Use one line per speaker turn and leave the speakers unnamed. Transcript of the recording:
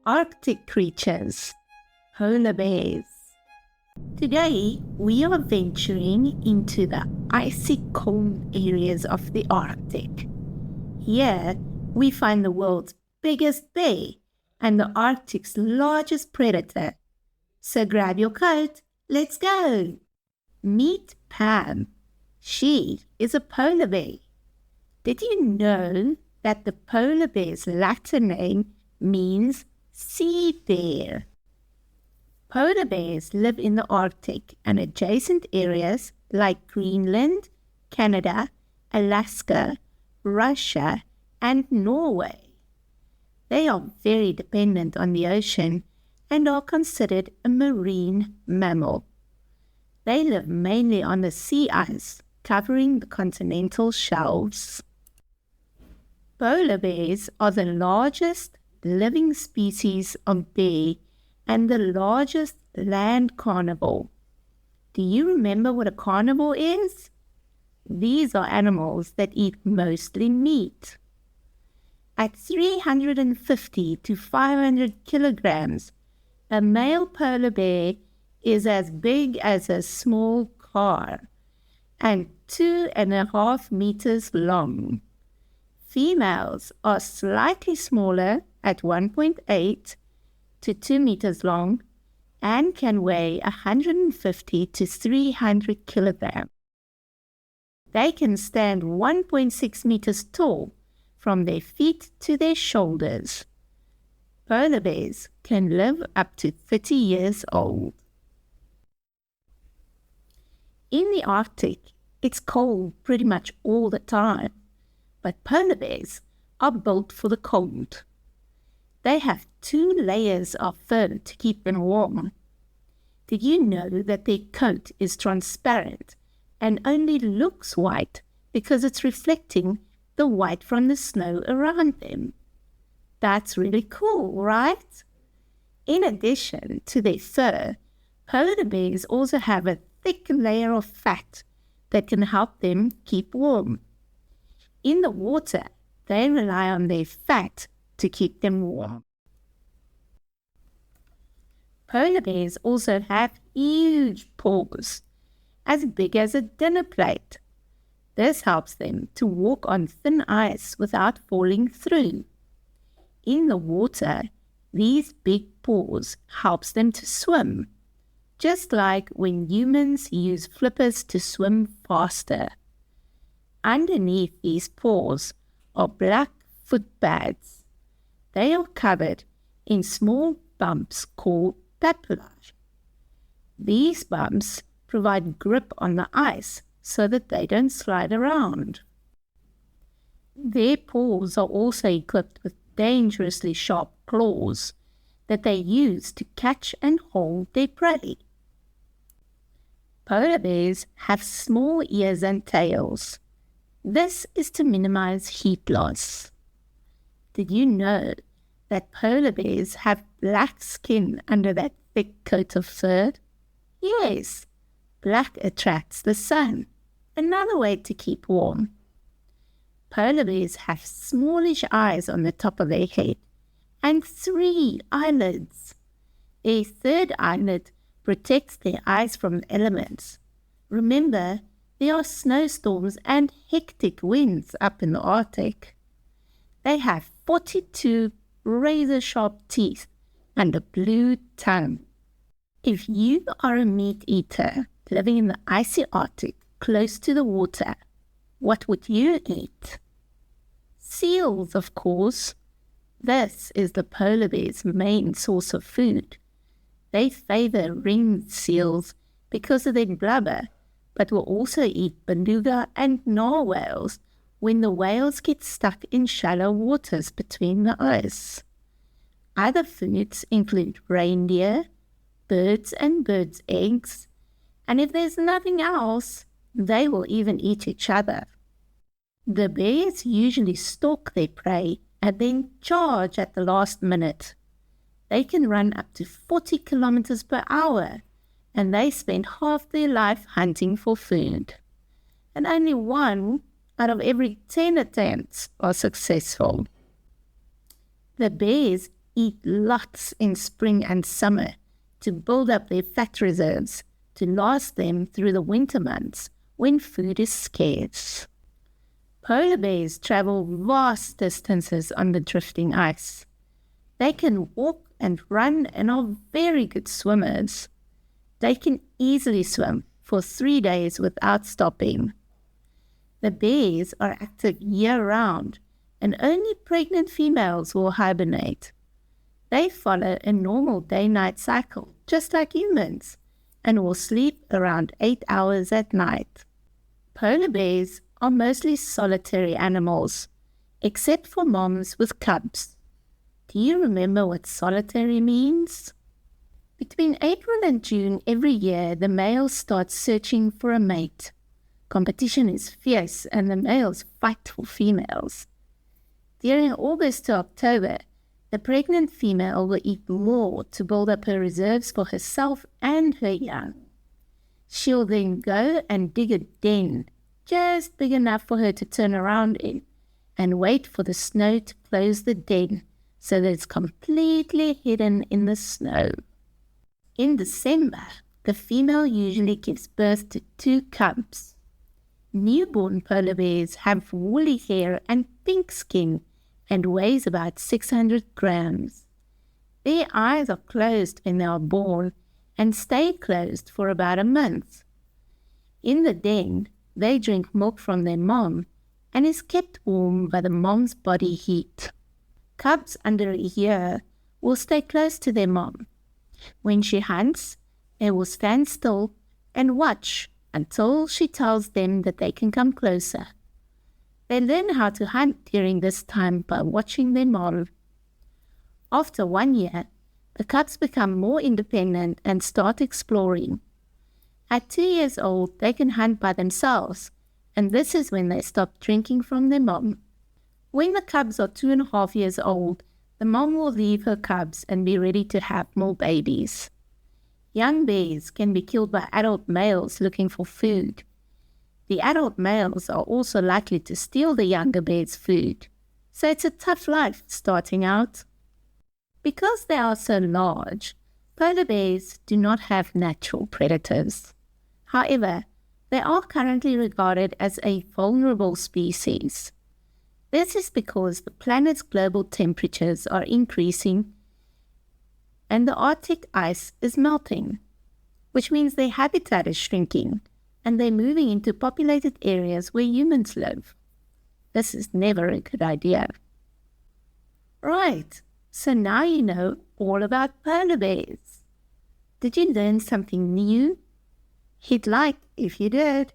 Arctic creatures, polar bears. Today, we are venturing into the icy cold areas of the Arctic. Here, we find the world's biggest bear and the Arctic's largest predator. So grab your coat, let's go! Meet Pam. She is a polar bear. Did you know that the polar bear's Latin name means sea bear? Polar bears live in the Arctic and adjacent areas like Greenland, Canada, Alaska, Russia, and Norway. They are very dependent on the ocean and are considered a marine mammal. They live mainly on the sea ice, covering the continental shelves. Polar bears are the largest living species of bear and the largest land carnivore. Do you remember what a carnivore is? These are animals that eat mostly meat. At 350 to 500 kilograms, a male polar bear is as big as a small car and 2.5 meters long. Females are slightly smaller at 1.8 to 2 meters long and can weigh 150 to 300 kilograms. They can stand 1.6 meters tall from their feet to their shoulders. Polar bears can live up to 30 years old. In the Arctic, it's cold pretty much all the time, but polar bears are built for the cold. They have 2 layers of fur to keep them warm. Did you know that their coat is transparent and only looks white because it's reflecting the white from the snow around them? That's really cool, right? In addition to their fur, polar bears also have a thick layer of fat that can help them keep warm. In the water, they rely on their fat to keep them warm. Polar bears also have huge paws, as big as a dinner plate. This helps them to walk on thin ice without falling through. In the water, these big paws helps them to swim, just like when humans use flippers to swim faster. Underneath these paws are black foot pads. They are covered in small bumps called papillae. These bumps provide grip on the ice so that they don't slide around. Their paws are also equipped with dangerously sharp claws that they use to catch and hold their prey. Polar bears have small ears and tails. This is to minimize heat loss. Did you know that polar bears have black skin under that thick coat of fur? Yes, black attracts the sun, another way to keep warm. Polar bears have smallish eyes on the top of their head and 3 eyelids. A 3rd eyelid protects their eyes from elements. Remember, there are snowstorms and hectic winds up in the Arctic. They have 42 razor-sharp teeth and a blue tongue. If you are a meat eater living in the icy Arctic close to the water, what would you eat? Seals, of course. This is the polar bear's main source of food. They favor ringed seals because of their blubber, but will also eat beluga and narwhals when the whales get stuck in shallow waters between the ice. Other foods include reindeer, birds and birds' eggs, and if there's nothing else, they will even eat each other. The bears usually stalk their prey and then charge at the last minute. They can run up to 40 kilometers per hour, and they spend half their life hunting for food. And only 1 out of every 10 attempts are successful. The bears eat lots in spring and summer to build up their fat reserves to last them through the winter months when food is scarce. Polar bears travel vast distances on the drifting ice. They can walk and run and are very good swimmers. They can easily swim for 3 days without stopping. The bears are active year-round, and only pregnant females will hibernate. They follow a normal day-night cycle, just like humans, and will sleep around 8 hours at night. Polar bears are mostly solitary animals, except for moms with cubs. Do you remember what solitary means? Between April and June every year, the males start searching for a mate. Competition is fierce and the males fight for females. During August to October, the pregnant female will eat more to build up her reserves for herself and her young. She'll then go and dig a den just big enough for her to turn around in and wait for the snow to close the den so that it's completely hidden in the snow. In December, the female usually gives birth to 2 cubs. Newborn polar bears have woolly hair and pink skin and weighs about 600 grams. Their eyes are closed when they are born and stay closed for about a month. In the den, they drink milk from their mom and is kept warm by the mom's body heat. Cubs under a year will stay close to their mom. When she hunts, they will stand still and watch until she tells them that they can come closer. They learn how to hunt during this time by watching their mom. After 1 year, the cubs become more independent and start exploring. At 2 years old, they can hunt by themselves, and this is when they stop drinking from their mom. When the cubs are 2.5 years old, the mom will leave her cubs and be ready to have more babies. Young bears can be killed by adult males looking for food. The adult males are also likely to steal the younger bears' food, so it's a tough life starting out. Because they are so large, polar bears do not have natural predators. However, they are currently regarded as a vulnerable species. This is because the planet's global temperatures are increasing and the Arctic ice is melting, which means their habitat is shrinking and they're moving into populated areas where humans live. This is never a good idea. Right, so now you know all about polar bears. Did you learn something new? Hit like if you did.